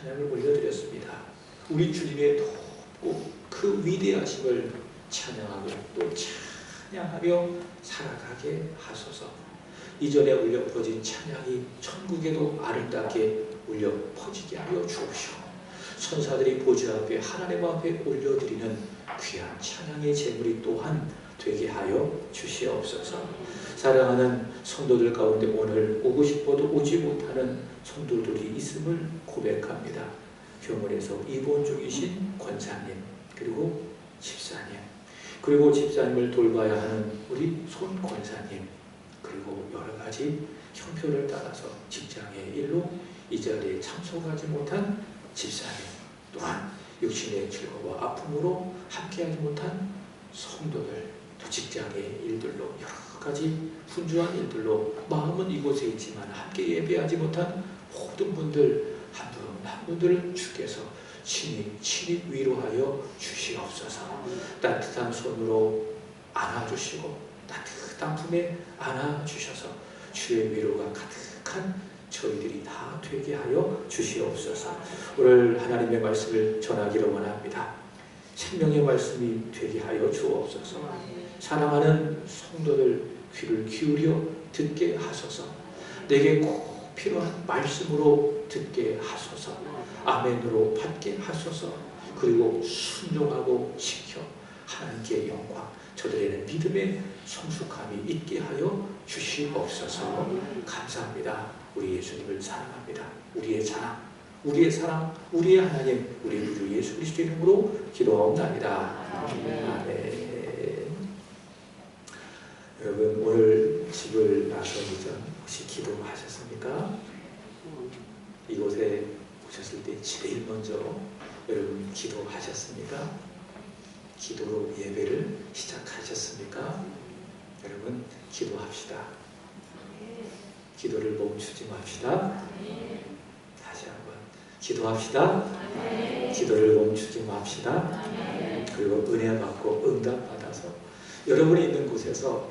찬양을 올려드렸습니다. 우리 주님의 높고 그 위대하심을 찬양하고 또 찬양하며 살아가게 하소서. 이전에 울려 퍼진 찬양이 천국에도 아름답게 울려 퍼지게 하여 주옵시고, 천사들이 보좌 앞에 하나님 앞에 올려드리는 귀한 찬양의 제물이 또한 되게 하여 주시옵소서. 사랑하는 성도들 가운데 오늘 오고 싶어도 오지 못하는 성도들이 있음을 고백합니다. 병원에서 입원 중이신 권사님, 그리고 집사님, 그리고 집사님을 돌봐야 하는 우리 손 권사님, 그리고 여러 가지 형편을 따라서 직장의 일로 이 자리에 참석하지 못한 집사님, 또한 육신의 질과와 아픔으로 함께하지 못한 성도들, 또 직장의 일들로 여러 가지 분주한 일들로 마음은 이곳에 있지만 함께 예배하지 못한 모든 분들 한 분 한 분들을 주께서 친히 위로하여 주시옵소서. 따뜻한 손으로 안아주시고 따뜻한 품에 안아주셔서 주의 위로가 가득한 저희들이 다 되게 하여 주시옵소서. 오늘 하나님의 말씀을 전하기를 원합니다. 생명의 말씀이 되게 하여 주옵소서. 사랑하는 성도들 귀를 기울여 듣게 하소서. 내게 꼭 필요한 말씀으로 듣게 하소서. 아멘으로 받게 하소서. 그리고 순종하고 지켜 하나님께 영광, 저들에는 믿음의 성숙함이 있게 하여 주시옵소서. 감사합니다. 우리 예수님을 사랑합니다. 우리의 자랑, 우리의 사랑, 우리의 하나님, 우리 구주 예수 그리스도의 이름으로 기도하옵나이다. 아멘. 여러분, 오늘 집을 나서기 전 혹시 기도하셨습니까? 이곳에 오셨을 때 제일 먼저 여러분 기도하셨습니까? 기도로 예배를 시작하셨습니까? 여러분, 기도합시다. 기도를 멈추지 맙시다. 다시 한번 기도합시다. 기도를 멈추지 맙시다. 그리고 은혜 받고 응답 받아서 여러분이 있는 곳에서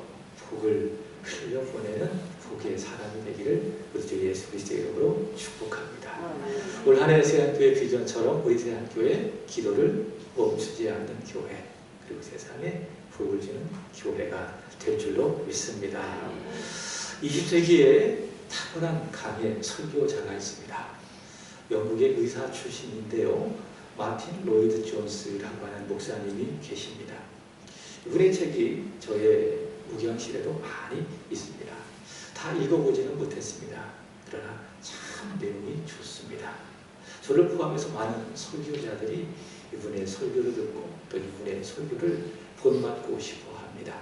복을 흘려보내는 복의 사람이 되기를 우리 주 예수 그리스도의 이름으로 축복합니다. 올 한 해 세안교회 비전처럼 우리 세안교회 기도를 멈추지 않는 교회, 그리고 세상에 복을 주는 교회가 될 줄로 믿습니다. 20세기에 타고난 강의 설교자가 있습니다. 영국의 의사 출신인데요, 마틴 로이드 존스라고 하는 목사님이 계십니다. 이분의 책이 저의 무경실에도 많이 있습니다. 다 읽어보지는 못했습니다. 그러나 참 내용이 좋습니다. 저를 포함해서 많은 설교자들이 이분의 설교를 듣고 또 이분의 설교를 본받고 싶어 합니다.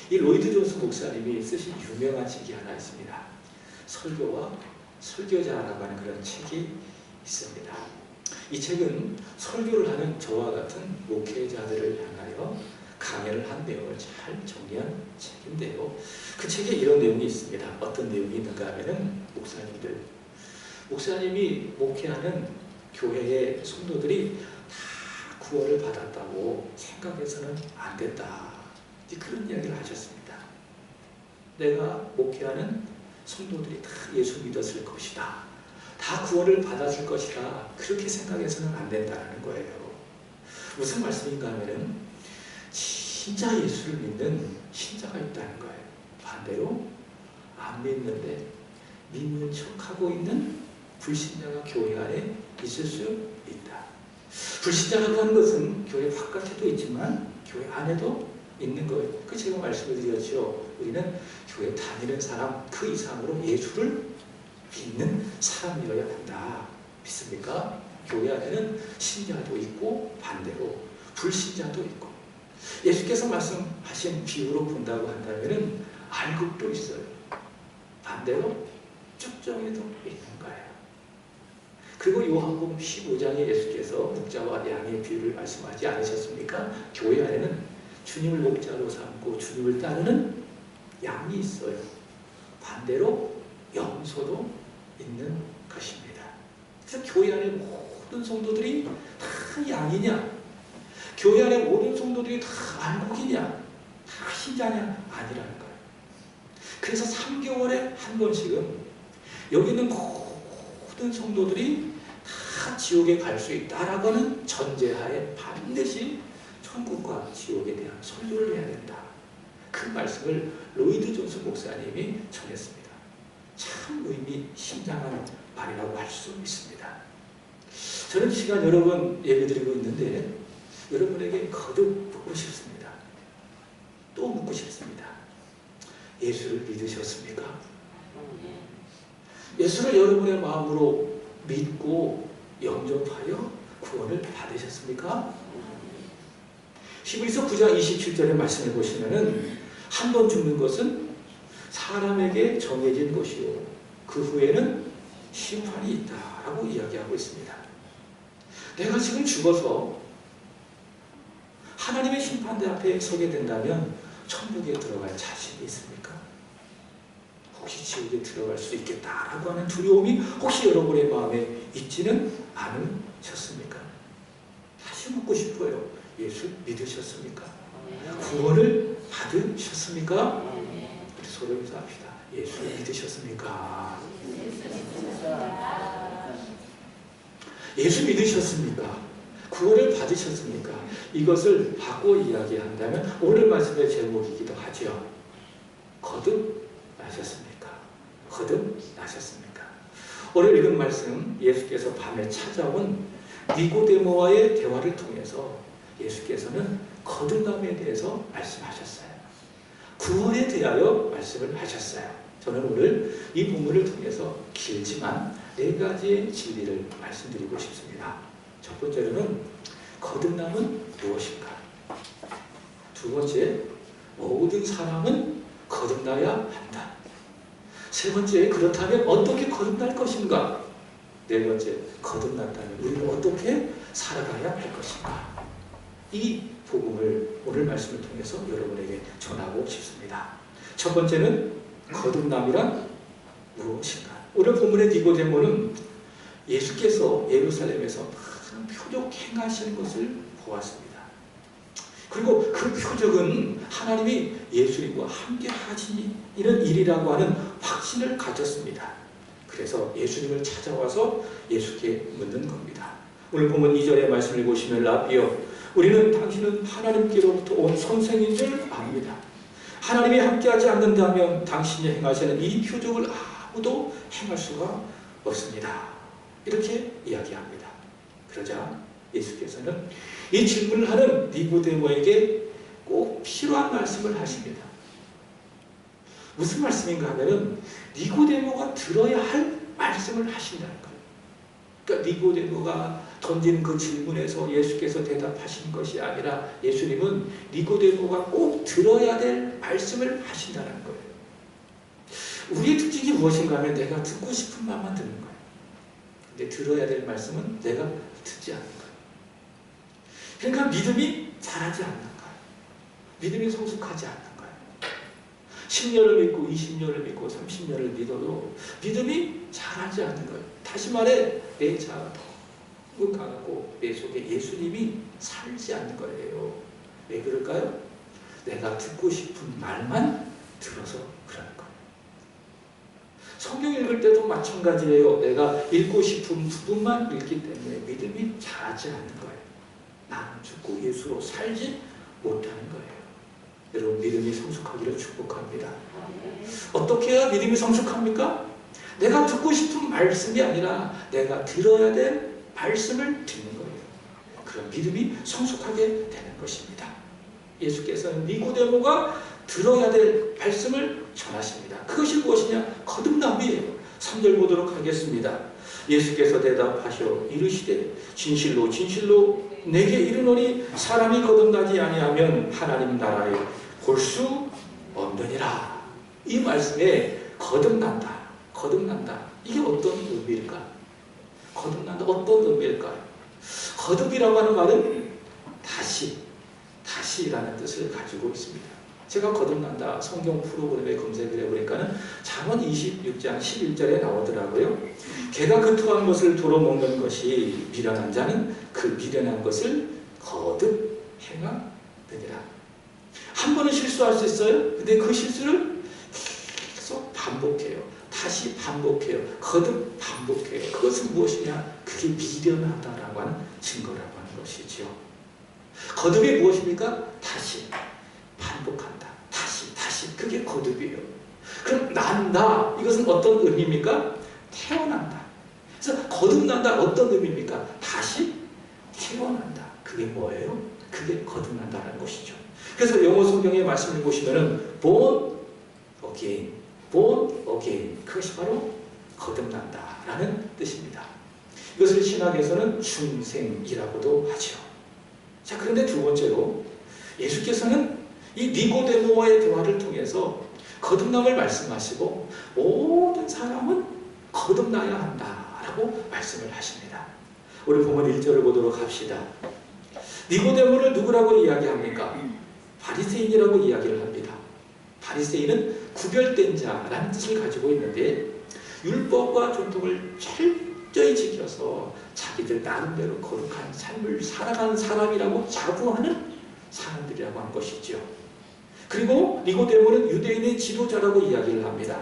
이 로이드 존스 목사님이 쓰신 유명한 책이 하나 있습니다. 설교와 설교자라고 하는 그런 책이 있습니다. 이 책은 설교를 하는 저와 같은 목회자들을 향하여 강연을 한 내용을 잘 정리한 책인데요. 그 책에 이런 내용이 있습니다. 어떤 내용이 있는가 하면은 목사님이 목회하는 교회의 성도들이 다 구원을 받았다고 생각해서는 안 된다. 그런 이야기를 하셨습니다. 내가 목회하는 성도들이 다 예수 믿었을 것이다. 다 구원을 받았을 것이다. 그렇게 생각해서는 안 된다는 거예요. 무슨 말씀인가 하면은 진짜 예수를 믿는 신자가 있다는 거예요. 반대로 안 믿는데 믿는 척하고 있는 불신자가 교회 안에 있을 수 있다. 불신자라고 하는 것은 교회 바깥에도 있지만 교회 안에도 있는 거예요. 그 제가 말씀을 드렸죠. 우리는 교회 다니는 사람 그 이상으로 예수를 믿는 사람이어야 한다. 믿습니까? 교회 안에는 신자도 있고 반대로 불신자도 있고, 예수께서 말씀하신 비유로 본다고 한다면 알곡도 있어요. 반대로 쭉정이도 있는 거예요. 그리고 요한복음 15장에 예수께서 목자와 양의 비유를 말씀하지 않으셨습니까? 교회 안에는 주님을 목자로 삼고 주님을 따르는 양이 있어요. 반대로 염소도 있는 것입니다. 그래서 교회 안에 모든 성도들이 다 양이냐? 교회 안에 모든 성도들이 다 알곡이냐? 다 신자냐? 아니라는 거예요. 그래서 3개월에 한 번씩은 여기 있는 모든 성도들이 다 지옥에 갈 수 있다라고 하는 전제하에 반드시 천국과 지옥에 대한 설교를 해야 된다. 그 말씀을 로이드 존스 목사님이 전했습니다. 참 의미심장한 말이라고 할 수 있습니다. 저는 이 시간 여러 번 예배드리고 있는데 여러분에게 거듭 묻고 싶습니다. 또 묻고 싶습니다. 예수를 믿으셨습니까? 예수를 여러분의 마음으로 믿고 영접하여 구원을 받으셨습니까? 히브리서 9장 27절의 말씀을 보시면은 한 번 죽는 것은 사람에게 정해진 것이요 그 후에는 심판이 있다라고 이야기하고 있습니다. 내가 지금 죽어서 하나님의 심판대 앞에 서게 된다면 천국에 들어갈 자신이 있습니까? 혹시 지옥에 들어갈 수 있겠다라고 하는 두려움이 혹시 여러분의 마음에 있지는 않으셨습니까? 다시 묻고 싶어요. 예수 믿으셨습니까? 구원을 받으셨습니까? 우리 서로 인사합시다. 예수 믿으셨습니까? 예수 믿으셨습니까? 구원을 받으셨습니까? 이것을 바꿔 이야기한다면 오늘 말씀의 제목이기도 하죠. 거듭나셨습니까? 거듭나셨습니까? 오늘 읽은 말씀, 예수께서 밤에 찾아온 니고데모와의 대화를 통해서 예수께서는 거듭남에 대해서 말씀하셨어요. 구원에 대하여 말씀을 하셨어요. 저는 오늘 이 본문을 통해서 길지만 4가지의 진리를 말씀드리고 싶습니다. 첫 번째로는 거듭남은 무엇인가? 두 번째, 모든 사람은 거듭나야 한다. 세 번째, 그렇다면 어떻게 거듭날 것인가? 네 번째, 거듭났다면 우리는 어떻게 살아가야 할 것인가? 이 복음을 오늘 말씀을 통해서 여러분에게 전하고 싶습니다. 첫 번째는 거듭남이란 무엇인가? 오늘 본문의 니고데모는 예수께서 예루살렘에서 많은 표적 행하시는 것을 보았습니다. 그리고 그 표적은 하나님이 예수님과 함께 하시는 일이라고 하는 확신을 가졌습니다. 그래서 예수님을 찾아와서 예수께 묻는 겁니다. 오늘 보면 2절의 말씀을 보시면 라비여 우리는 당신은 하나님께로부터 온 선생인 줄 압니다. 하나님이 함께하지 않는다면 당신이 행하시는 이 표적을 아무도 행할 수가 없습니다. 이렇게 이야기합니다. 그러자 예수께서는 이 질문을 하는 니고데모에게 꼭 필요한 말씀을 하십니다. 무슨 말씀인가 하면은 니고데모가 들어야 할 말씀을 하신다는 거예요. 그러니까 니고데모가 던진 그 질문에서 예수께서 대답하신 것이 아니라 예수님은 니고데모가 꼭 들어야 될 말씀을 하신다는 거예요. 우리의 특징이 무엇인가 하면 내가 듣고 싶은 말만 듣는 거예요. 근데 들어야 될 말씀은 내가 듣지 않는 거예요. 그러니까 믿음이 자라지 않는 거예요. 믿음이 성숙하지 않는 거예요. 10년을 믿고 20년을 믿고 30년을 믿어도 믿음이 자라지 않는 거예요. 다시 말해 내 자아가 너무 강하고 내 속에 예수님이 살지 않는 거예요. 왜 그럴까요? 내가 듣고 싶은 말만 들어서 그러는 거예요. 성경 읽을 때도 마찬가지예요. 내가 읽고 싶은 부분만 읽기 때문에 믿음이 자라지 않는 거예요. 나는 죽고 예수로 살지 못하는 거예요. 여러분 믿음이 성숙하기를 축복합니다. 어떻게 해야 믿음이 성숙합니까? 내가 듣고 싶은 말씀이 아니라 내가 들어야 될 말씀을 듣는 거예요. 그럼 믿음이 성숙하게 되는 것입니다. 예수께서는 니고데모가 들어야 될 말씀을 전하십니다. 그것이 무엇이냐? 거듭남이에요. 3절 보도록 하겠습니다. 예수께서 대답하시어 이르시되 진실로 진실로 내게 이르노니 사람이 거듭나지 아니하면 하나님 나라에 볼 수 없느니라. 이 말씀에 거듭난다, 거듭난다. 이게 어떤 의미일까? 거듭난다 어떤 의미일까요? 거듭이라고 하는 말은 다시라는 뜻을 가지고 있습니다. 제가 거듭난다 성경 프로그램에 검색을 해보니까는 잠언 26장 11절에 나오더라고요. 개가 그 토한 것을 도로 먹는 것이 미련한 자는 그 미련한 것을 거듭 행하느니라. 한 번은 실수할 수 있어요. 근데 그 실수를 계속 반복해요. 다시 반복해요. 거듭 반복해요. 그것은 무엇이냐? 그게 미련하다라고 하는 증거라고 하는 것이지요. 거듭이 무엇입니까? 다시 반복한다. 다시 그게 거듭이에요. 그럼 난다, 이것은 어떤 의미입니까? 태어난다. 그래서 거듭난다 어떤 의미입니까? 다시 태어난다. 그게 뭐예요? 그게 거듭난다는 것이죠. 그래서 영어 성경의 말씀을 보시면은 born again, born again, 그것이 바로 거듭난다라는 뜻입니다. 이것을 신학에서는 중생이라고도 하죠. 자, 그런데 두 번째로 예수께서는 이 니고데모와의 대화를 통해서 거듭남을 말씀하시고 모든 사람은 거듭나야 한다라고 말씀을 하십니다. 우리 본문 1절을 보도록 합시다. 니고데모를 누구라고 이야기합니까? 바리새인이라고 이야기를 합니다. 바리새인은 구별된 자라는 뜻을 가지고 있는데 율법과 전통을 철저히 지켜서 자기들 나름대로 거룩한 삶을 살아가는 사람이라고 자부하는 사람들이라고 하는 것이죠. 그리고 니고데모는 유대인의 지도자라고 이야기를 합니다.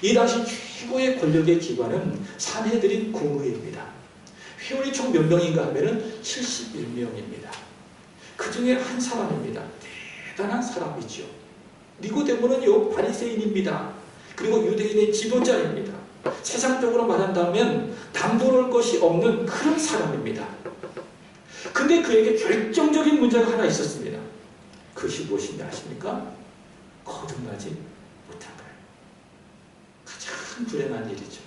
이 당시 최고의 권력의 기관은 산헤드린 공의회입니다. 회원이 총 몇 명인가 하면은 71명입니다. 그 중에 한 사람입니다. 대단한 사람이죠. 니고데모는요, 바리새인입니다. 그리고 유대인의 지도자입니다. 세상적으로 말한다면 남도를 것이 없는 그런 사람입니다. 근데 그에게 결정적인 문제가 하나 있었습니다. 그것이 무엇인지 아십니까? 거듭나지 못한 거예요. 가장 불행한 일이죠.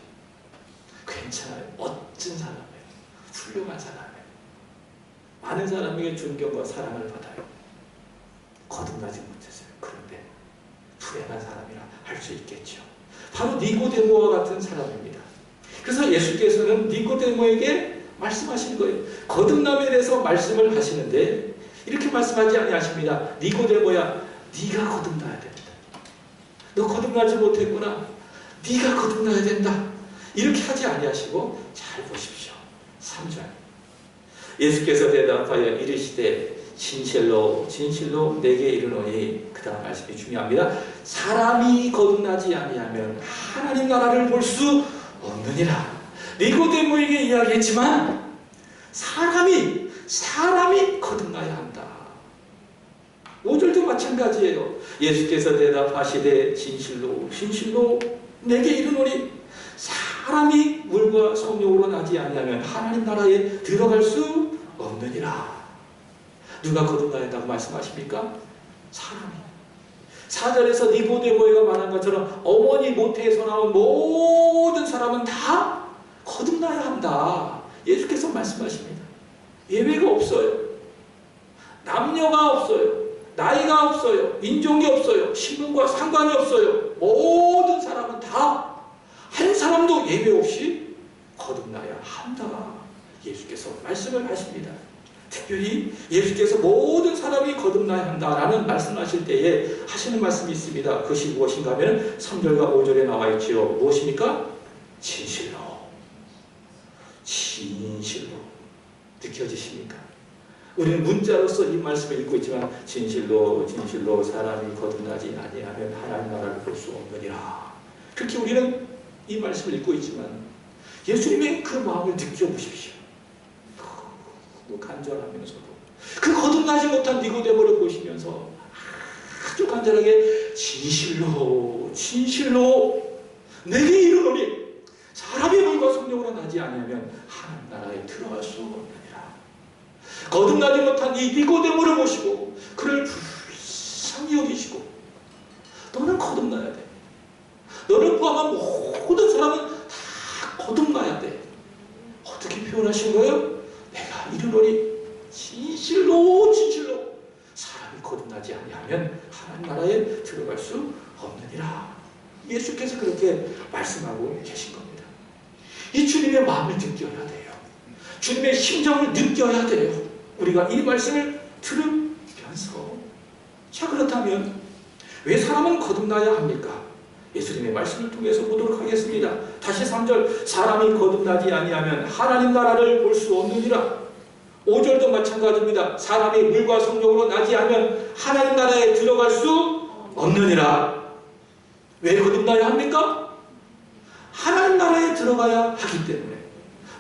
괜찮아요. 멋진 사람이에요. 훌륭한 사람이에요. 많은 사람에게 존경과 사랑을 받아요. 거듭나지 못했어요. 그런데 불행한 사람이라 할 수 있겠죠. 바로 니고데모와 같은 사람입니다. 그래서 예수께서는 니고데모에게 말씀하신 거예요. 거듭남에 대해서 말씀을 하시는데 이렇게 말씀하지 아니하십니다. 니고데모야, 네가 거듭나야 된다. 너 거듭나지 못했구나. 네가 거듭나야 된다. 이렇게 하지 아니하시고 잘 보십시오. 3절. 예수께서 대답하여 이르시되 진실로 진실로 내게 이르노니, 그 다음 말씀이 중요합니다. 사람이 거듭나지 아니하면 하나님 나라를 볼 수 없느니라. 니고데모에게 이야기했지만 사람이 거듭나야 한다. 5절도 마찬가지예요. 예수께서 대답하시되 진실로 진실로 내게 이르노니 사람이 물과 성령으로 나지 아니하면 하나님 나라에 들어갈 수 없느니라. 누가 거듭나야 한다고 말씀하십니까? 사람이. 4절에서 니고데모가 말한 것처럼 어머니 모태에서 나온 모든 사람은 다 거듭나야 한다. 예수께서 말씀하십니다. 예외가 없어요. 남녀가 없어요. 나이가 없어요. 인종이 없어요. 신분과 상관이 없어요. 모든 사람은 다 한 사람도 예외 없이 거듭나야 한다. 예수께서 말씀을 하십니다. 특별히 예수께서 모든 사람이 거듭나야 한다라는 말씀하실 때에 하시는 말씀이 있습니다. 그것이 무엇인가 하면 3절과 5절에 나와 있지요. 무엇입니까? 진실로. 진실로. 느껴지십니까? 우리는 문자로서 이 말씀을 읽고 있지만 진실로 진실로 사람이 거듭나지 아니하면 하나님 나라를 볼 수 없느니라. 그렇게 우리는 이 말씀을 읽고 있지만 예수님의 그 마음을 느껴보십시오. 간절하면서도 그 거듭나지 못한 니고데모를 보시면서 아주 간절하게 진실로 진실로 내게 이르노니 사람의 물과 성령으로 나지 않으면 하나님 나라에 들어갈 수 없느니라. 거듭나지 못한 이 니고데모를 보시고 그를 불쌍히 여기시고 너는 거듭나야 돼. 너를 포함한 모든 사람은 다 거듭나야 돼. 어떻게 표현하신 거예요? 내가 이르노니 진실로 진실로 사람이 거듭나지 아니하면 하나님 나라에 들어갈 수 없느니라. 예수께서 그렇게 말씀하고 계신 겁니다. 이 주님의 마음을 느껴야 돼요. 주님의 심정을 느껴야 돼요. 우리가 이 말씀을 들으면서. 자, 그렇다면 왜 사람은 거듭나야 합니까? 예수님의 말씀을 통해서 보도록 하겠습니다. 다시 3절. 사람이 거듭나지 아니하면 하나님 나라를 볼 수 없느니라. 5절도 마찬가지입니다. 사람이 물과 성령으로 나지 않으면 하나님 나라에 들어갈 수 없느니라. 왜 거듭나야 합니까? 하나님 나라에 들어가야 하기 때문에,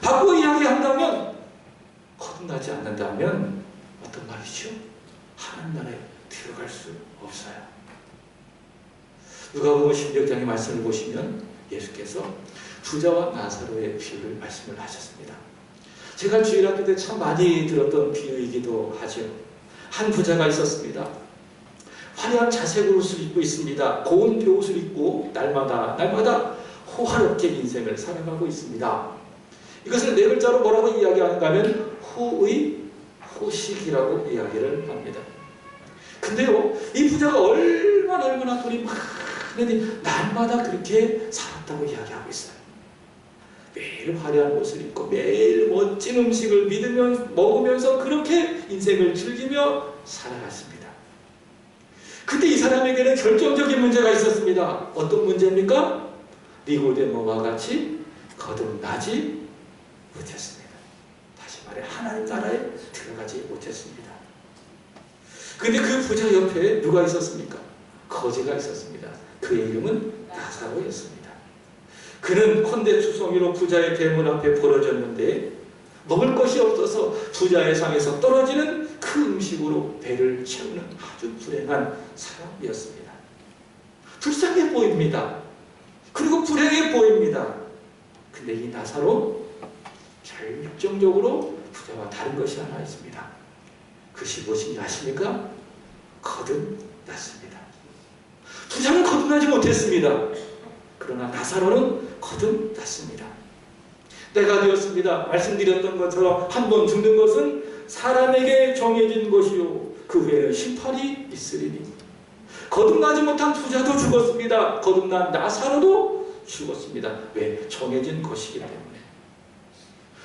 바꿔 이야기한다면, 거듭나지 않는다면 어떤 말이죠? 하나님 나라에 들어갈 수 없어요. 누가복음 16장의 말씀을 보시면 예수께서 부자와 나사로의 비유를 말씀을 하셨습니다. 제가 주일학교 때 참 많이 들었던 비유이기도 하죠. 한 부자가 있었습니다. 화려한 자색 옷을 입고 있습니다. 고운 벼옷을 입고 날마다 호화롭게 인생을 살아가고 있습니다. 이것을 네 글자로 뭐라고 이야기하는가 하면 호의 호식이라고 이야기를 합니다. 근데요, 이 부자가 얼마나 돈이 많으니 날마다 그렇게 살았다고 이야기하고 있어요. 매일 화려한 옷을 입고 매일 멋진 음식을 먹으면서 그렇게 인생을 즐기며 살아갔습니다. 근데 이 사람에게는 결정적인 문제가 있었습니다. 어떤 문제입니까? 니고데모와 같이 거듭나지 못했습니다. 다시 말해 하나님 나라에 들어가지 못했습니다. 근데 그 부자 옆에 누가 있었습니까? 거지가 있었습니다. 그의 이름은 나사로였습니다. 그는 헌데투성이로 부자의 대문 앞에 벌어졌는데 먹을 것이 없어서 부자의 상에서 떨어지는 그 음식으로 배를 채우는 아주 불행한 사람이었습니다. 불쌍해 보입니다. 그리고 불행해 보입니다. 근데 이 나사로 결정적으로 부자와 다른 것이 하나 있습니다. 그것이 무엇인지 아십니까? 거듭났습니다. 부자는 거듭나지 못했습니다. 그러나 나사로는 거듭났습니다. 때가 되었습니다. 말씀드렸던 것처럼 한 번 죽는 것은 사람에게 정해진 것이요 그 후에는 심판이 있으리니, 거듭나지 못한 부자도 죽었습니다. 거듭난 나사로도 죽었습니다. 왜? 정해진 것이기 때문에.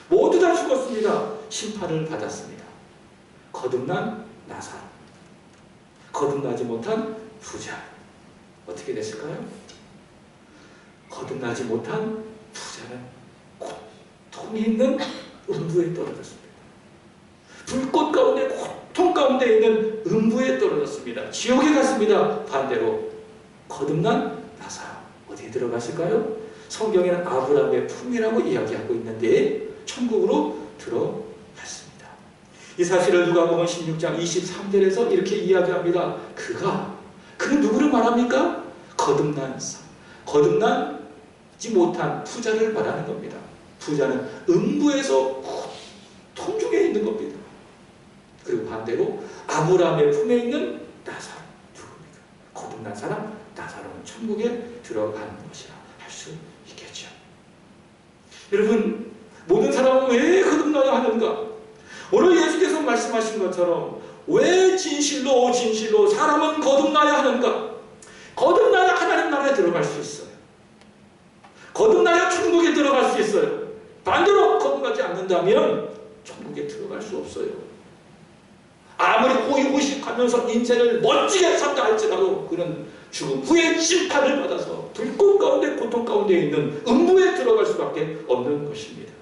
모두 다 죽었습니다. 심판을 받았습니다. 거듭난 나사로, 거듭나지 못한 부자. 어떻게 됐을까요? 거듭나지 못한 부자는 고통이 있는 음부에 떨어졌습니다. 불꽃 가운데 고통 가운데 있는 음부에 떨어졌습니다. 지옥에 갔습니다. 반대로 거듭난 나사로 어디에 들어갔을까요? 성경에는 아브라함의 품이라고 이야기하고 있는데 천국으로 들어갔습니다. 이 사실을 누가복음 16장 23절에서 이렇게 이야기합니다. 그는 누구를 말합니까? 거듭나지 못한 부자를 말하는 겁니다. 부자는 음부에서 고통 중에 있는 겁니다. 그리고 반대로 아브라함의 품에 있는 나사로, 누굽니까? 거듭난 사람 나사로는 천국에 들어가는 것이라 할 수 있겠죠. 여러분, 모든 사람은 왜 거듭나야 하는가? 오늘 예수께서 말씀하신 것처럼 왜 진실로 사람은 거듭나야 하는가? 거듭나야 하나님 나라에 들어갈 수 있어요. 거듭나야 천국에 들어갈 수 있어요. 반대로 거듭나지 않는다면 천국에 들어갈 수 없어요. 아무리 호의호식하면서 인생을 멋지게 산다 할지라도 그는 죽음 후에 심판을 받아서 불꽃 가운데 고통 가운데 있는 음부에 들어갈 수밖에 없는 것입니다.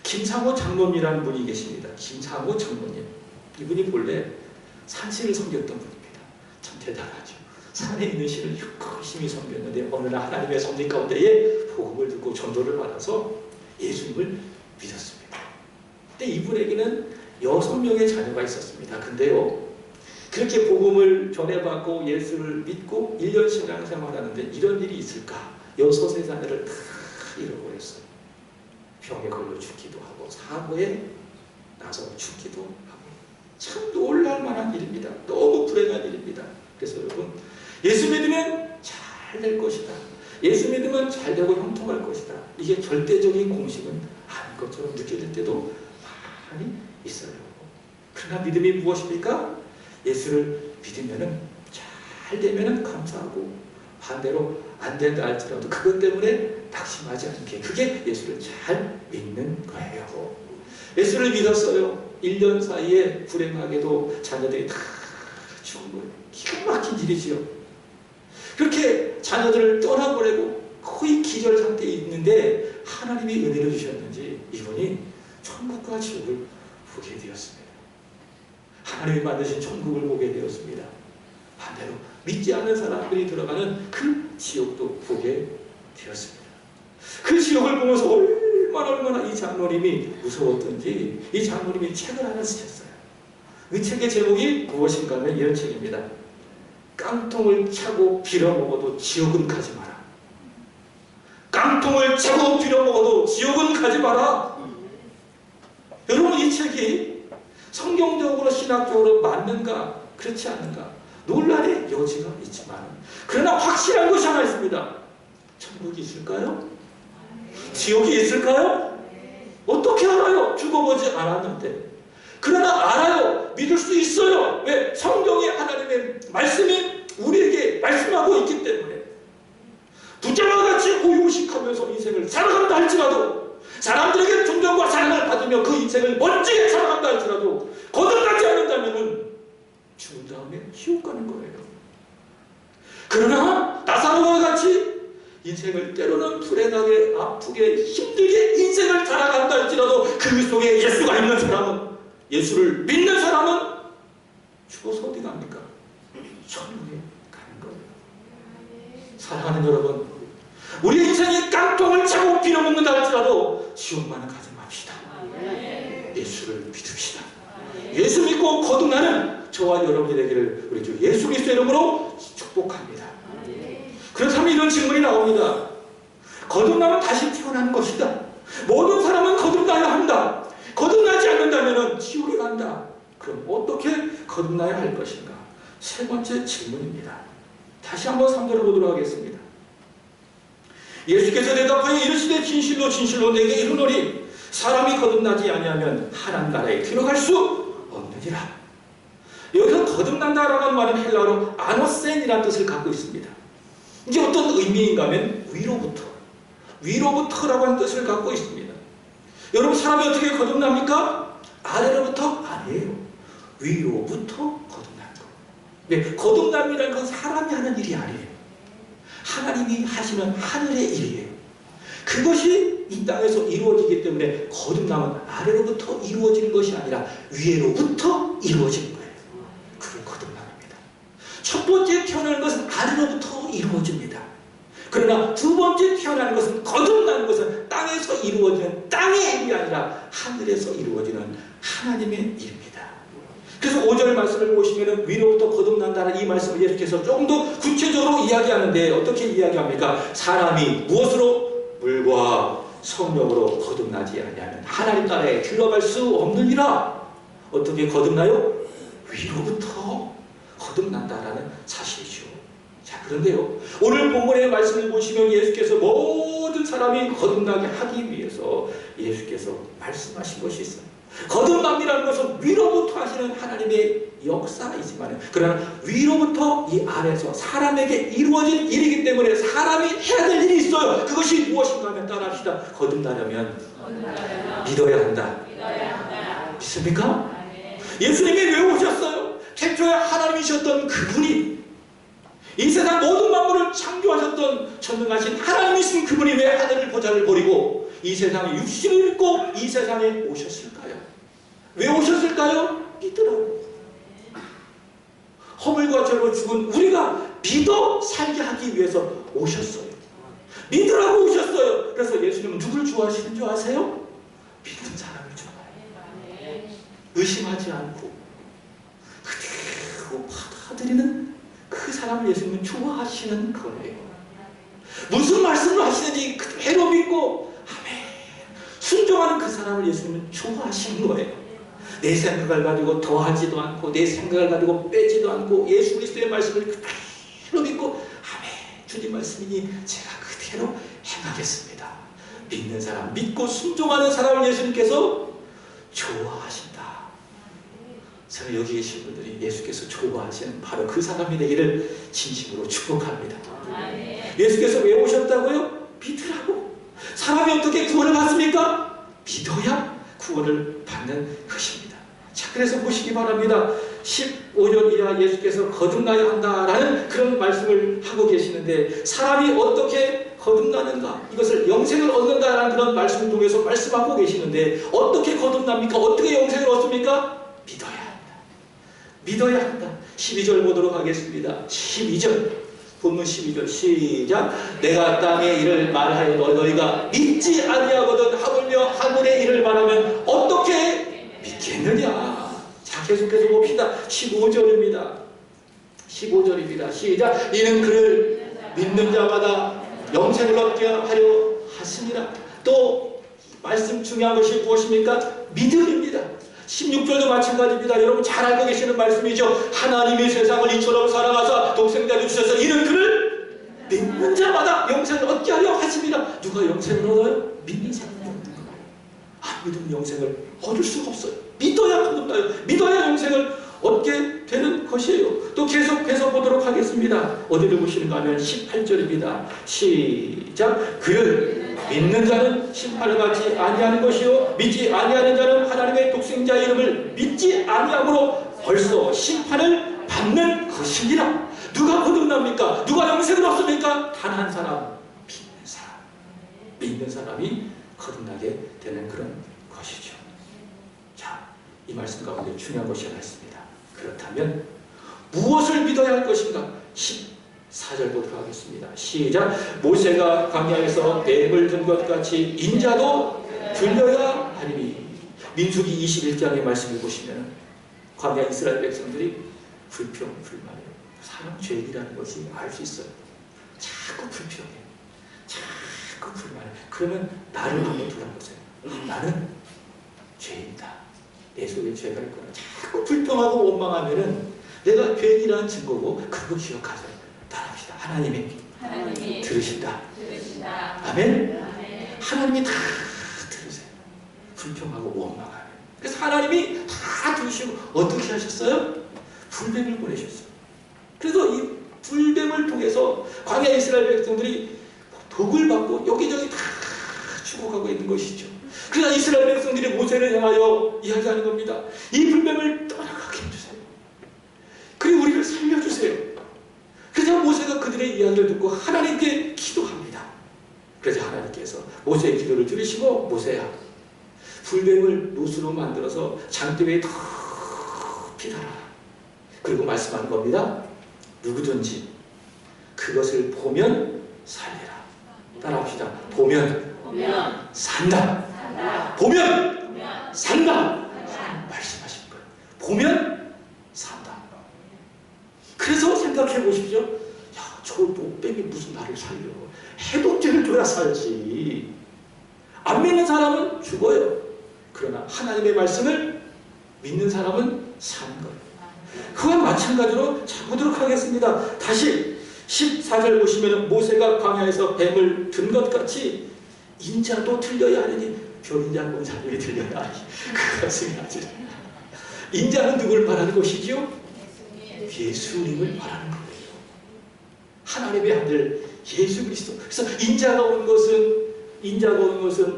김상호 장로님이라는 분이 계십니다. 김상호 장로님. 이분이 본래 산시를 섬겼던 분입니다. 참 대단하죠. 산에 있는 시를 열심히 섬겼는데 어느 날 하나님의 섭리 가운데에 복음을 듣고 전도를 받아서 예수님을 믿었습니다. 근데 이분에게는 6명의 자녀가 있었습니다. 근데요, 그렇게 복음을 전해받고 예수를 믿고 1년 신앙생활하는데 이런 일이 있을까? 6의 자녀를 다 잃어버렸어요. 병에 걸려 죽기도 하고 사고에 나서 죽기도 하고, 참 놀랄만한 일입니다. 너무 불행한 일입니다. 그래서 여러분, 예수 믿으면 잘 될 것이다, 예수 믿으면 잘 되고 형통할 것이다, 이게 절대적인 공식은 아닌 것처럼 느껴질 때도 많이 있어요. 그러나 믿음이 무엇입니까? 예수를 믿으면 잘 되면 감사하고, 반대로 안 된다 할지라도 그것 때문에 낙심하지 않는 게, 그게 예수를 잘 믿는 거예요. 예수를 믿었어요. 1년 사이에 불행하게도 자녀들이 다 죽은 거예요. 기가 막힌 일이지요. 그렇게 자녀들을 떠나보내고 거의 기절 상태에 있는데 하나님이 은혜를 주셨는지 이분이 천국과 지옥을 보게 되었습니다. 하나님이 만드신 천국을 보게 되었습니다. 반대로 믿지 않는 사람들이 들어가는 그 지옥도 보게 되었습니다. 그 지옥을 보면서 얼마나 이 장로님이 무서웠던지 이 장로님이 책을 하나 쓰셨어요. 그 책의 제목이 무엇인가 하면 이런 책입니다. 깡통을 차고 빌어먹어도 지옥은 가지 마라. 깡통을 차고 빌어먹어도 지옥은 가지 마라. 여러분, 이 책이 성경적으로 신학적으로 맞는가 그렇지 않는가 논란의 여지가 있지만, 그러나 확실한 것이 하나 있습니다. 천국이 있을까요? 지옥이 있을까요? 어떻게 알아요? 죽어보지 않았는데. 그러나 알아요. 믿을 수 있어요. 왜? 성경의 하나님의 말씀이 우리에게 말씀하고 있기 때문에. 부자와 같이 고요식하면서 인생을 살아간다 할지라도, 사람들에게 존경과 사랑을 받으며 그 인생을 멋지게 살아간다 할지라도 거듭나지 않는다면 죽은 다음에 지옥 가는 거예요. 그러나 나사로와 같이 인생을 때로는 불행하게 아프게 힘들게 인생을 살아간다 할지라도 그 속에 예수가 있는 사람은, 예수를 믿는 사람은 죽어서 어디 갑니까? 천국에 가는 거예요. 사랑하는 여러분, 우리 인생이 깡통을 차고 빌어먹는다 할지라도 지옥만은 가지 맙시다. 예수를 믿읍시다. 예수 믿고 거듭나는 저와 여러분이 되기를 우리 주 예수 그리스도의 이름으로 축복합니다. 그렇다면 이런 질문이 나옵니다. 거듭나면 다시 태어나는 것이다. 모든 사람은 거듭나야 한다. 거듭나지 않는다면 지옥에 간다. 그럼 어떻게 거듭나야 할 것인가? 세 번째 질문입니다. 다시 한번 3절을 보도록 하겠습니다. 예수께서 대답하여 이르시되 진실로 진실로 내게 이르노니 사람이 거듭나지 아니하면 하나님 나라에 들어갈 수 없느니라. 여기서 거듭난다라고 하는 말은 헬라어로 아노센이라는 뜻을 갖고 있습니다. 이게 어떤 의미인가 하면 위로부터라고 하는 뜻을 갖고 있습니다. 여러분, 사람이 어떻게 거듭납니까? 아래로부터 아니에요. 위로부터 거듭나는 거. 네, 거듭남이라는 건 사람이 하는 일이 아니에요. 하나님이 하시는 하늘의 일이에요. 그것이 이 땅에서 이루어지기 때문에 거듭남은 아래로부터 이루어지는 것이 아니라 위로부터 이루어지는 거예요. 그게 거듭남입니다. 첫 번째 태어나는 것은 아래로부터 이루어집니다. 그러나 두 번째 태어나는 것은, 거듭나는 것은 땅에서 이루어지는 땅의 일이 아니라 하늘에서 이루어지는 하나님의 일입니다. 그래서 5절 말씀을 보시면 위로부터 거듭난다는 이 말씀을 예수께서 조금 더 구체적으로 이야기하는데 어떻게 이야기합니까? 사람이 무엇으로? 물과 성령으로 거듭나지 아니하면 하나님 나라에 들어갈 수 없느니라. 어떻게 거듭나요? 위로부터 거듭난다라는 사실이죠. 자, 그런데요, 오늘 본문의 말씀을 보시면 예수께서 모든 사람이 거듭나게 하기 위해서 예수께서 말씀하신 것이 있어요. 거듭남이라는 것은 위로부터 하시는 하나님의 역사이지만, 그러나 위로부터 이 안에서 사람에게 이루어진 일이기 때문에 사람이 해야 될 일이 있어요. 그것이 무엇인가 하면 따라합시다. 거듭나려면 믿어야 한다. 믿습니까? 예수님이 왜 오셨어요? 태초에 하나님이셨던 그분이, 이 세상 모든 만물을 창조하셨던 전능하신 하나님이신 그분이 왜 하늘을 보좌를 버리고 이 세상에 육신을 입고 이 세상에 오셨을까요? 왜 오셨을까요? 믿으라고. 허물과 죄로 죽은 우리가 믿어 살게 하기 위해서 오셨어요. 믿으라고 오셨어요. 그래서 예수님은 누굴 좋아하시는 줄 아세요? 믿는 사람을 좋아해요. 의심하지 않고 그대로 받아들이는 그 사람을 예수님은 좋아하시는 거예요. 무슨 말씀을 하시는지 그대로 믿고 아멘 순종하는 그 사람을 예수님은 좋아하시는 거예요. 내 생각을 가지고 더하지도 않고 내 생각을 가지고 빼지도 않고 예수 그리스도의 말씀을 그대로 믿고 아멘 주님 말씀이니 제가 그대로 행하겠습니다. 믿는 사람, 믿고 순종하는 사람을 예수님께서 좋아하신다. 저는 여기 계신 분들이 예수께서 좋아하시는 바로 그 사람이 되기를 진심으로 축복합니다. 예수께서 왜 오셨다고요? 믿으라고. 사람이 어떻게 구원을 받습니까? 믿어야 구원을 받는 것입니다. 자, 그래서 보시기 바랍니다. 15년 이하 예수께서 거듭나야 한다라는 그런 말씀을 하고 계시는데, 사람이 어떻게 거듭나는가, 이것을 영생을 얻는다라는 그런 말씀을 통해서 말씀하고 계시는데, 어떻게 거듭납니까? 어떻게 영생을 얻습니까? 믿어야 한다. 믿어야 한다. 12절 보도록 하겠습니다. 12절 본문 12절 시작. 내가 땅의 일을 말하여 너희가 믿지 아니하거든 하물며 하늘의 일을 말하면 어떻게 믿겠느냐. 자, 계속해서 봅시다. 15절입니다. 15절입니다. 시작. 이는 그를 믿는 자마다 영생을 얻게 하려 하십니다. 또 말씀 중요한 것이 무엇입니까? 믿음입니다. 16절도 마찬가지입니다. 여러분 잘 알고 계시는 말씀이죠. 하나님이 세상을 이처럼 사랑하사 독생자를 주셔서 이는 그를 믿는 자마다 영생을 얻게 하려 하십니다. 누가 영생을 얻어요? 믿는 사람이 얻는 거예요. 안 믿으면 영생을 얻을 수가 없어요. 믿어야 거듭나요. 믿어야 영생을 얻게 되는 것이에요. 또 계속해서 보도록 하겠습니다. 어디를 보시는가 하면 18절입니다. 시작. 그를 믿는 자는 심판을 받지 아니하는 것이요 믿지 아니하는 자는 하나님의 독생자 이름을 믿지 아니함으로 벌써 심판을 받는 것이니라. 누가 거듭납니까? 누가 영생을 얻습니까? 단 한 사람, 믿는 사람. 믿는 사람이 거듭나게 되는 그런 것이죠. 자, 이 말씀 가운데 중요한 것이 하나 있습니다. 그렇다면 무엇을 믿어야 할 것인가? 14절 보도록 하겠습니다. 시작. 모세가 광야에서 뱀을 든 것 같이 인자도 들려야 하리니. 민수기 21장의 말씀을 보시면 광야 이스라엘 백성들이 불평, 불만해요. 사람 죄인이라는 것이 알 수 있어요. 자꾸 불평해. 자꾸 불만해. 그러면 나를 한번 돌아보세요. 나는 죄인이다. 내 속에 죄가 있거나 자꾸 불평하고 원망하면은 내가 죄인이라는 증거고 그거 기억하세요. 따라합시다. 하나님이 들으신다. 아멘? 하나님이 다 들으세요. 불평하고 원망하면. 그래서 하나님이 다 들으시고 어떻게 하셨어요? 불뱀을 보내셨어요. 그래서 이 불뱀을 통해서 광야 이스라엘 백성들이 독을 받고 여기저기 다 죽어가고 있는 것이죠. 그러나 이스라엘 백성들이 모세를 향하여 이야기하는 겁니다. 이 불뱀을 떠나가게 해주세요. 그리고 우리를 살려주세요. 그래서 모세가 그들의 이야기를 듣고 하나님께 기도합니다. 그래서 하나님께서 모세의 기도를 들으시고 모세야 불뱀을 노수로 만들어서 장대에 높이 달아. 그리고 말씀하는 겁니다. 누구든지 그것을 보면 살리라. 따라합시다. 보면 산다. 보면 산다. 말씀하신 거예요. 보면 산다. 그래서 생각해 보십시오. 야, 저 목뱀이 무슨 나를 살려. 해독제를 줘야 살지. 안 믿는 사람은 죽어요. 그러나 하나님의 말씀을 믿는 사람은 사는 거예요. 그와 마찬가지로 자 보도록 하겠습니다. 다시 14절 보시면 모세가 광야에서 뱀을 든 것 같이 인자도 들려야 하느니 별인자 본사님이 들려야 하니 그 말씀이 아주 인자는 누구를 말하는 것이지요? 예수님을 말하는 거예요. 하나님의 아들 예수 그리스도. 그래서 인자가 온 것은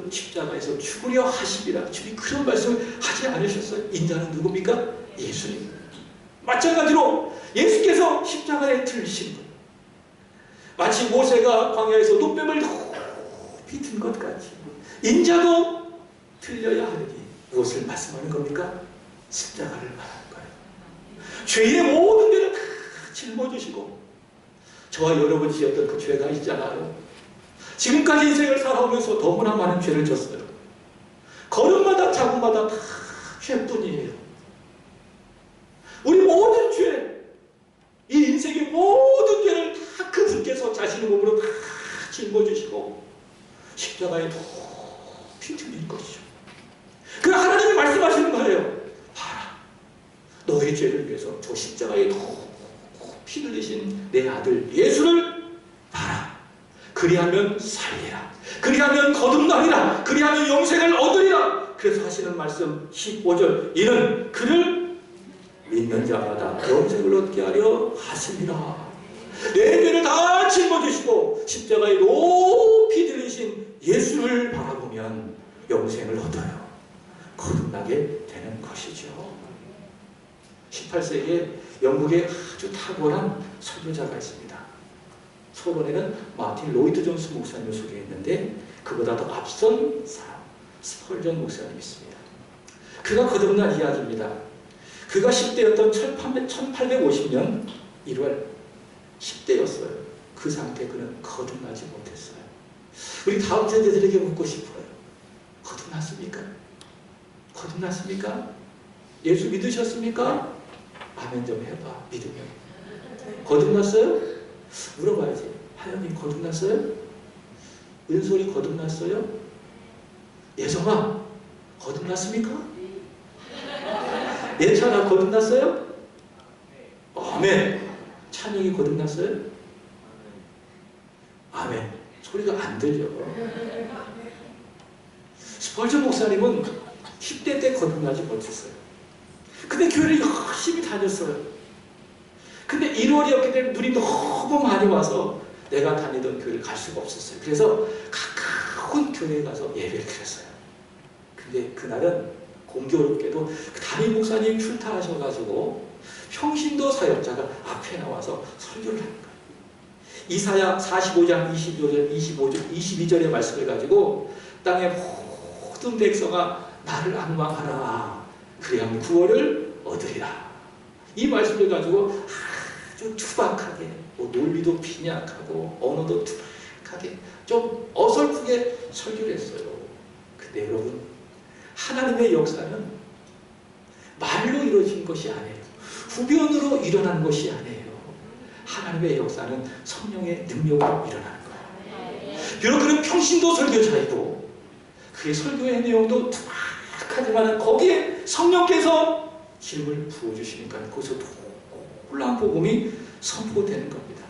십자가에서 죽으려 하심이라. 주님 그런 말씀을 하지 않으셨어요. 인자는 누굽니까? 예수님. 마찬가지로 예수께서 십자가에 들리신 것. 마치 모세가 광야에서 노뱀을 높이 든 것 같이 인자도 들려야 하느니 무엇을 말씀하는 겁니까? 십자가를 말하는 거예요. 죄인의 모든 죄를 다 짊어지시고 저와 여러분이 지었던 그 죄가 있잖아요. 지금까지 인생을 살아오면서 너무나 많은 죄를 졌어요. 걸음마다 자국마다 다 죄뿐이에요. 우리 모든 죄, 이 인생의 모든 죄를 다 그 주께서 자신의 몸으로 다 짊어지시고 십자가에 높이 들린 것이죠. 그 하나님이 말씀하시는 거예요. 봐라, 너의 죄를 위해서 저 십자가에 높이 들리신 내 아들 예수를 봐라. 그리하면 살리라. 그리하면 거듭나리라. 그리하면 영생을 얻으리라. 그래서 하시는 말씀 15절 이는 그를 믿는 자마다 영생을 얻게 하려 하십니다. 내 죄를 다 짊어지시고 십자가에 높이 들리신 예수를 바라보면 영생을 얻어요. 거듭나게 되는 것이죠. 18세기에 영국에 아주 탁월한 설교자가 있습니다. 서론에는 마틴 로이드 존스 목사님을 소개했는데 그보다 더 앞선 사람 스펄전 목사님이 있습니다. 그가 거듭난 이야기입니다. 그가 10대였던 1850년 1월 10대였어요. 그 상태 그는 거듭나지 못했어요. 우리 다음 세대들에게 묻고 싶어요. 거듭났습니까? 거듭났습니까? 예수 믿으셨습니까? 아멘 좀 해봐. 믿으면. 거듭났어요? 물어봐야지. 하영이 거듭났어요? 은솔이 거듭났어요? 예성아 거듭났습니까? 예찬아 거듭났어요? 아멘. 찬영이 거듭났어요? 아멘. 소리가 안 들려. 스펄전 목사님은 10대 때 거듭나지 못했어요. 근데 교회를 열심히 다녔어요. 근데 1월이었기 때문에 눈이 너무 많이 와서 내가 다니던 교회를 갈 수가 없었어요. 그래서 가까운 교회에 가서 예배를 드렸어요. 근데 그날은 공교롭게도 그 담임 목사님 출타하셔가지고 평신도 사역자가 앞에 나와서 설교를 하는 거예요. 이사야 45장 22절의 말씀을 가지고 땅의 모든 백성아 나를 앙망하라. 그래야 구원을 얻으리라. 이 말씀을 가지고 아주 투박하게, 논리도 빈약하고 언어도 투박하게 좀 어설프게 설교를 했어요. 근데 여러분, 하나님의 역사는 말로 이루어진 것이 아니에요. 후변으로 일어난 것이 아니에요. 하나님의 역사는 성령의 능력으로 일어나는 거예요. 비록 그는 평신도 설교자이고 그의 설교의 내용도 투박하지만 거기에 성령께서 기름을 부어주시니까 거기서 놀라운 복음이 선포되는 겁니다.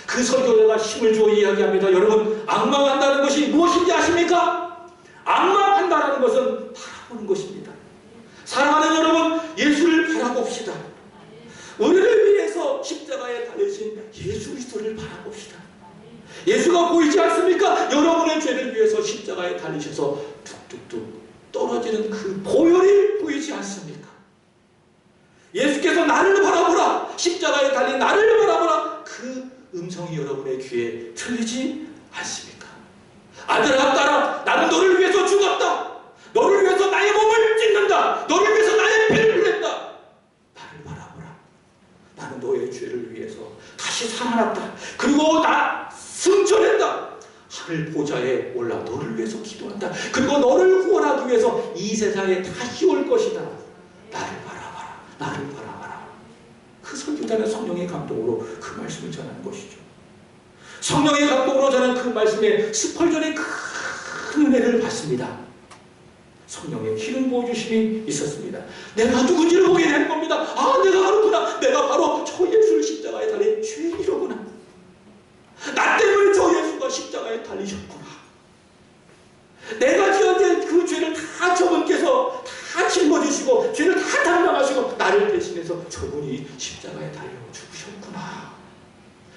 그 설교자가 힘을 주어 이야기합니다. 여러분, 앙망한다는 것이 무엇인지 아십니까? 앙망한다는 것은 바라보는 것입니다. 사랑하는 여러분, 예수를 바라봅시다. 우리를 위해서 십자가에 달리신 예수 그리스도를 바라봅시다. 예수가 보이지 않습니까? 여러분의 죄를 위해서 십자가에 달리셔서 툭툭툭 떨어지는 그 보혈이 보이지 않습니까? 예수께서 나를 바라보라, 십자가에 달린 나를 바라보라, 그 음성이 여러분의 귀에 들리지 않습니까? 아들아 딸아, 나는 너를 위해서 죽었다. 너를 위해서 나의 몸을 찢는다. 너를 위해서 나의 피를 흘렸다. 나를 바라보라. 나는 너의 죄를 위해서 다시 살아났다. 그리고 나 승천했다. 하늘 보좌에 올라 너를 위해서 기도한다. 그리고 너를 구원하기 위해서 이 세상에 다시 올 것이다. 나를 바라봐라. 나를 바라봐라. 그 설교자는 성령의 감동으로 그 말씀을 전하는 것이죠. 성령의 감동으로 전하는 그 말씀에 스펄전의 큰 은혜를 받습니다. 성령의 기름 부어주심이 있었습니다. 내가 누군지를 보게 되는 겁니다. 아, 내가 알았구나. 내가 바로 저 예수를 십자가에 달린 죄인이로구나. 나 때문에 저 예수가 십자가에 달리셨구나. 내가 지은 그 죄를 다 저분께서 다 짊어지시고 죄를 다 담당하시고 나를 대신해서 저분이 십자가에 달려 죽으셨구나.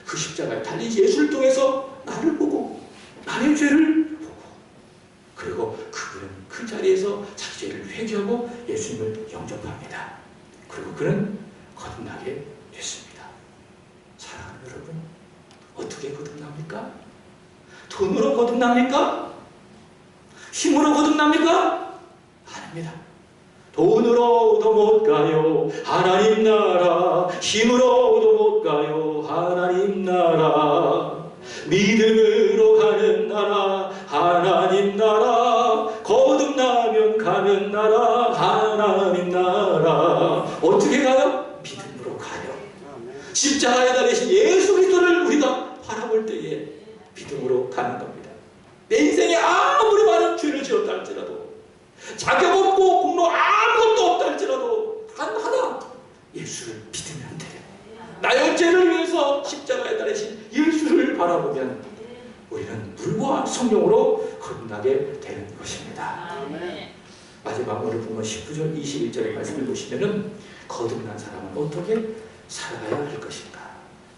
그 십자가에 달린 예수를 통해서 나를 보고 나의 죄를 보고 그리고 그분은 그 자리에서 자기 죄를 회개하고 예수님을 영접합니다. 그리고 그는 거듭나게 됐습니다. 사랑하는 여러분, 어떻게 거듭납니까? 돈으로 거듭납니까? 힘으로 거듭납니까? 아닙니다. 돈으로도 못 가요 하나님 나라. 힘으로도 못 가요 하나님 나라. 믿음으로 가는 나라 하나님 나라. 거듭나면 가는 나라 하나님 나라. 어떻게 가요? 믿음으로 가요. 십자가에 달리신 예수 그리스도를 우리가 바라볼 때에 믿음으로 가는 겁니다. 내 인생에 아무리 많은 죄를 지었다 할지라도, 자격 없고 공로 아무것도 없다 할지라도 단 하나, 예수를 믿으면 돼요. 나의 죄를 위해서 십자가에 달리신 예수를 바라보면 우리는 물과 성령으로 거듭나게 되는 것입니다. 마지막으로 보면 19절 21절의 말씀을 보시면은 거듭난 사람은 어떻게 살아가야 할 것인가.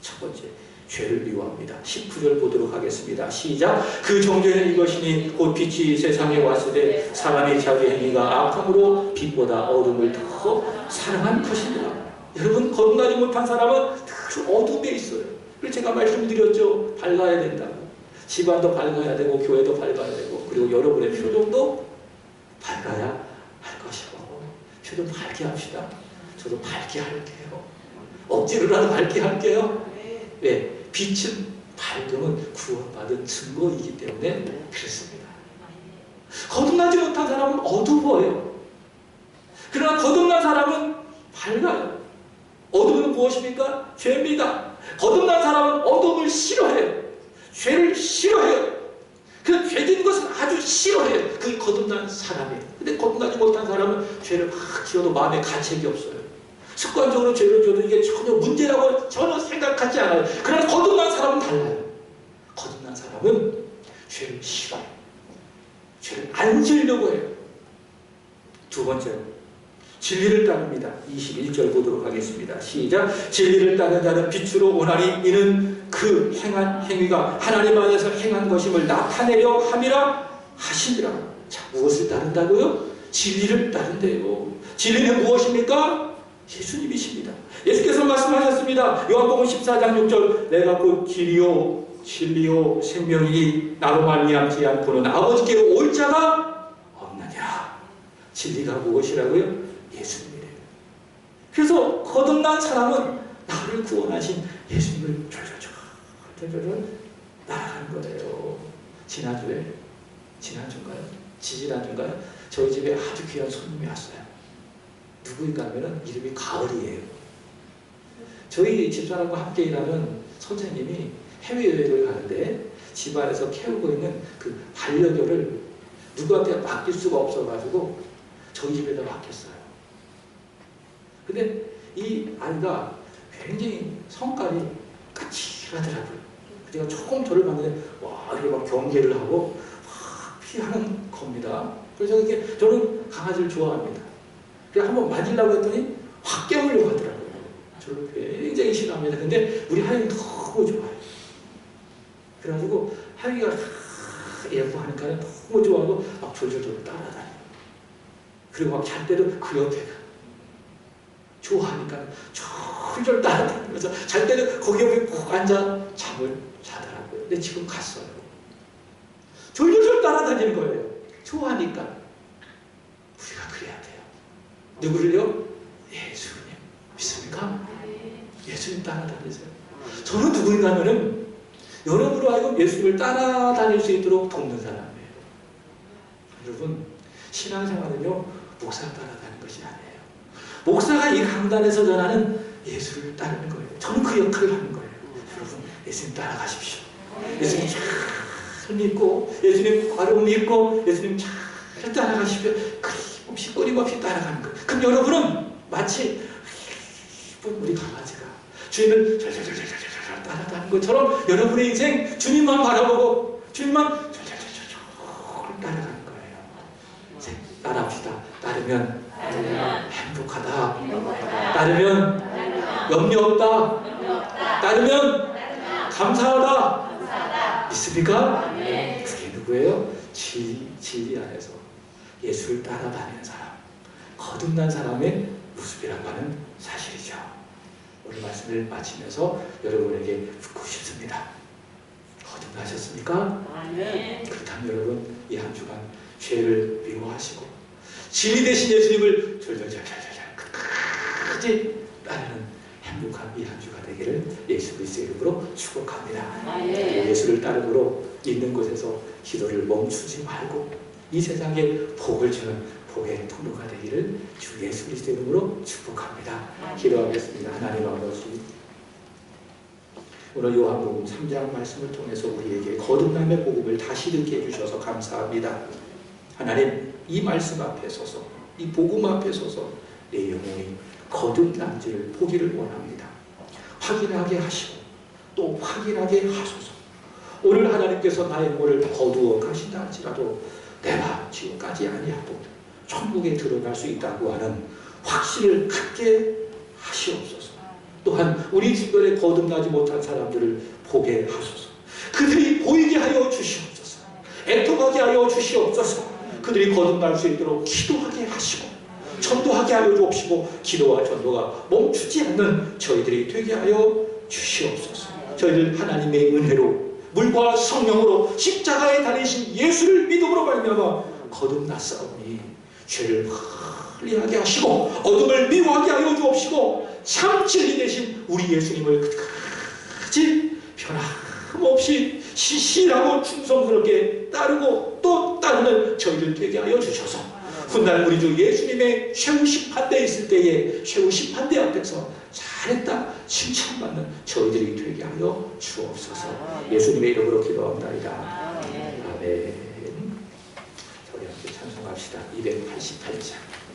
첫 번째, 죄를 미워합니다. 19절 보도록 하겠습니다. 시작. 그 정죄는 이것이니 곧 빛이 세상에 왔을 때 사람이 자기 행위가 악함으로 빛보다 어둠을 더 사랑한 것이니라. 여러분, 거듭나지 못한 사람은 늘 어둠에 있어요. 그래서 제가 말씀드렸죠. 밝아야 된다고. 집안도 밝아야 되고 교회도 밝아야 되고 그리고 여러분의 표정도 밝아야 할 것이고. 표정 밝게 합시다. 저도 밝게 할게요. 억지로라도 밝게 할게요. 왜? 빛은 밝음은 구원받은 증거이기 때문에 그렇습니다. 거듭나지 못한 사람은 어두워요. 그러나 거듭난 사람은 밝아요. 어둠은 무엇입니까? 죄입니다. 거듭난 사람은 어둠을 싫어해요. 죄를 싫어해요. 그 죄진 것은 아주 싫어해요. 그게 거듭난 사람이에요. 근데 거듭나지 못한 사람은 죄를 막 지어도 마음에 가책이 없어요. 습관적으로 죄를 지어도 이게 전혀 문제라고 전혀 생각하지 않아요. 그러나 거듭난 사람은 달라요. 거듭난 사람은 죄를 싫어해요. 죄를 안 지으려고 해요. 두 번째로 진리를 따릅니다. 21절 보도록 하겠습니다. 시작. 진리를 따르는 자는 빛으로 오나니 이는 그 행한 행위가 하나님 안에서 행한 것임을 나타내려 함이라 하시니라. 자, 무엇을 따른다고요? 진리를 따른대요. 진리는 무엇입니까? 예수님이십니다. 예수께서 말씀하셨습니다. 요한복음 14장 6절 내가 곧 길이요 진리요 생명이니 나로 말미암지 않고는 아버지께로 올 자가 없느니라. 진리가 무엇이라고요? 예수님이래요. 그래서 거듭난 사람은 나를 구원하신 예수님을 졸졸졸 나아가는 거예요. 지난주인가요? 지지난주인가요? 저희 집에 아주 귀한 손님이 왔어요. 누구인가 하면 이름이 가을이에요. 저희 집사람과 함께 일하는 선생님이 해외여행을 가는데 집안에서 키우고 있는 그 반려견을 누구한테 맡길 수가 없어가지고 저희 집에다 맡겼어요. 근데 이 아이가 굉장히 성깔이 까칠하더라고요. 제가 조금 저를 봤는데 와 이렇게 막 경계를 하고 막 피하는 겁니다. 그래서 이렇게 저는 강아지를 좋아합니다. 그래서 한번 만지려고 했더니 확 깨우려고 하더라고요. 저를 굉장히 싫어합니다. 근데 우리 하영이 너무 좋아요. 그래가지고 하영이가 예뻐하니까 너무 좋아하고 막 졸졸졸 따라다녀요. 그리고 막 잘 때도 그 옆에 가. 좋아하니까 졸졸 따라다니면서 잘 때는 거기 옆에 꼭 앉아 잠을 자더라고요. 근데 지금 갔어요. 졸졸졸 따라다니는 거예요. 좋아하니까. 우리가 그래야 돼요. 누구를요? 예수님. 믿습니까? 예수님 따라다니세요. 저는 누구인가 하면은 여러분으로 하여금 예수님을 따라다닐 수 있도록 돕는 사람이에요. 여러분, 신앙생활은요, 목사가 따라다니는 것이 아니에요. 목사가 이 강단에서 전하는 예수를 따르는 거예요. 저는 그 역할을 하는 거예요. 여러분, 예수님 따라가십시오. 예수님 잘 믿고, 예수님 바로 믿고, 예수님 잘 따라가십시오. 끊임없이 끊임없이 따라가는 거예요. 그럼 여러분은 마치 우리 강아지가 주님을 절절절절절 따라다니는 것처럼 여러분의 인생 주님만 바라보고 주님만 절절절절 따라가는 거예요. 이제 따라합시다. 따르면 행복하다. 따르면 염려 없다. 따르면 감사하다. 믿습니까? 그게 누구예요? 진리 안에서 예수를 따라다니는 사람, 거듭난 사람의 모습이라고 하는 사실이죠. 오늘 말씀을 마치면서 여러분에게 묻고 싶습니다. 거듭나셨습니까? 그렇다면 여러분 이 한 주간 죄를 미워하시고 진리 되신 예수님을 절절절절절 끝까지 따르는 행복한 이 한 주가 되기를 예수 그리스도의 이름으로 축복합니다. 예수를 따르므로 있는 곳에서 기도를 멈추지 말고 이 세상에 복을 주는 복의 통로가 되기를 주 예수 그리스도의 이름으로 축복합니다. 기도하겠습니다. 하나님 아버지, 오늘 요한복음 3장 말씀을 통해서 우리에게 거듭남의 복음을 다시 듣게 해주셔서 감사합니다. 하나님, 이 말씀 앞에 서서, 이 복음 앞에 서서 내 영혼이 거듭난지를 보기를 원합니다. 확인하게 하시고 또 확인하게 하소서. 오늘 하나님께서 나의 영혼을 거두어 가신다 할지라도 내가 지금까지 아니하고 천국에 들어갈 수 있다고 하는 확신을 갖게 하시옵소서. 또한 우리 주변에 거듭나지 못한 사람들을 보게 하소서. 그들이 보이게 하여 주시옵소서. 애통하게 하여 주시옵소서. 그들이 거듭날 수 있도록 기도하게 하시고 전도하게 하여 주옵시고 기도와 전도가 멈추지 않는 저희들이 되게 하여 주시옵소서. 저희들 하나님의 은혜로 물과 성령으로 십자가에 달리신 예수를 믿음으로 말미암아 거듭났사오니 죄를 멀리하게 하시고 어둠을 미워하게 하여 주옵시고 참 진리 되신 우리 예수님을 끝까지 끊임없이 시시하고 충성스럽게 따르고 또 따르는 저희들 되게 하여 주셔서 훗날 우리 주 예수님의 최후 심판대에 있을 때에 최후 심판대 앞에서 잘했다 칭찬받는 저희들이 되게 하여 주옵소서. 예수님의 이름으로 기도합니다. 아멘. 우리 함께 찬송합시다. 288장.